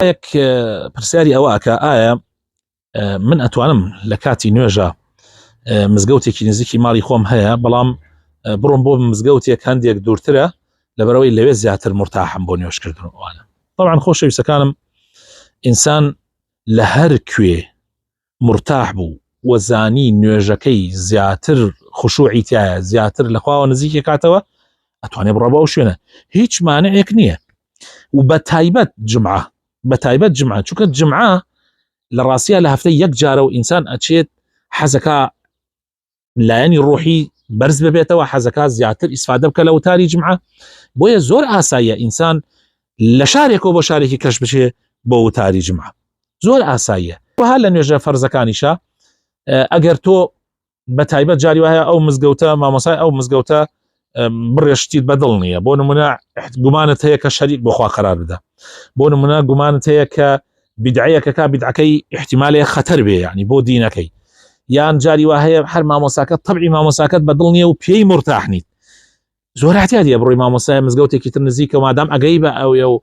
يك پرسیاری ئەوە کە ئایا من ئەتوانم لە کاتی نوێژە مزگەوتێکی نزیکی ماڵی خۆم هەیە بەڵام بڕۆم بۆ مزگەوتێک هەندێک دوورترە لەبەرەوەی لەوێ زیاتر مرتاحم بۆ نوێژکردنەوەوانە. طبعا خۆشەویستەکانم ئینسان لە هەر کوێ مرتاح بوو وەزانی نوێژەکەی زیاتر خشوعی تایە زیاتر لە خواوە نزیکی کاتەوە ئەتوانێ بڕە بەو شوێنە هیچ مانعێک نییە. و بە تایبەت جمعە چونکە جمعە لە ڕاستیە لە هەفتەی یەک جارە و ئینسان ئەچێت حەزەکە لایەنی ڕۆحی بەرز ببێتەوە حەزەکە زیاتر ئیسفادە بکە لە وتاری جمعە بۆیە زۆر ئاساییە ئینسان لە شارێکەوە بۆ شارێکی کەش بچێ بۆ وتاری جمعە زۆر ئاساییە. وها لە نوێژە فەرزەکانیشە ئەگەر تۆ بە تایبەت جاری وایە ئەو مزگەوتە مامۆسای ئەو مزگەوتە بڕێشتیت بەدڵ نییە بۆ نمونە گومانت هەیە کە شەریک بۆ خوا قەرار بدە بۆ نمونە گومانت هەیە کە بیدعەیەکەکە بیدعەکەی احتیمالێ خەتەر بێ یعنی بۆ دینەکەی یان جاری وا هەیە هەر مامۆساکەت تەبعی مامۆساکەت بەدڵ نییە و پێی مرتاح نیت زۆر احتیاجە بڕۆی مامۆسای مزگەوتێکی تر نزیکە مادام ئەگەی بە ئەو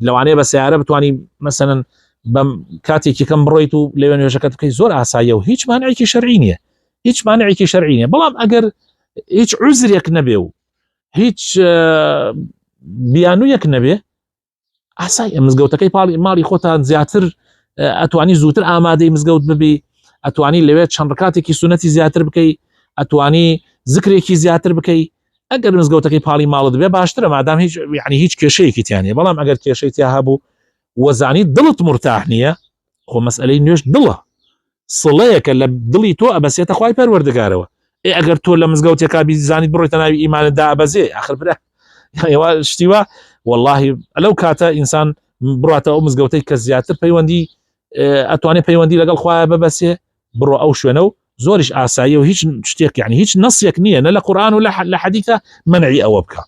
لەوانەیە بە سیارە بتوانانی مەسەلەن بەم کاتێکی کەم بڕۆیت و لەوێ نوێژەکەت بکەیت زۆر ئاساییە و هیچ مانعێکی شەرعی نییە بەڵام ئەگەر هیچ عوزرێک نەبێ و هیچ بیانوویەک نەبێ ئاسای مزگەوتەکەی ماڵی خۆتان زیاتر ئەتوانی زووتر ئامادەی مزگەوت ببی ئەتوانی لەوێت چەند ڕکاتێکی سونەتی زیاتر بکەی ئەتوانی زکرێکی زیاتر بکەی ئەگەر مزگەوتەکەی پاڵی ماڵت بێ باشترە مادام هیچ کێشەیەکی تیانێ بەڵام ئەگەر کێشەی تیا هەبوو وەزانی دڵت مرتاح نییە خۆ مەسئلەی نوێژ دڵە سڵەیەکە لە دڵی تۆ ئەبەسێتە خوای پەروەردگارەوە ئەگەر تۆ لە مزگەوتێکا بیزانیت بڕۆیتە ناوی ئیمانتدا ئەبەزێ ئاخر برا شتیوە والله لەو کاتە ئینسان بڕاتە ئەو مزگەوتەی کە زیاتر پەیوەندی ئەتوانێت پەیوەندی لەگەڵ خوایە ببەسێ بڕۆ ئەو شوێنە و زۆریش ئاساییە و هیچ شتێک هیچ نەسێک نییە نە لە قورئان و لە حەدیثە منعی ئەوە بکە.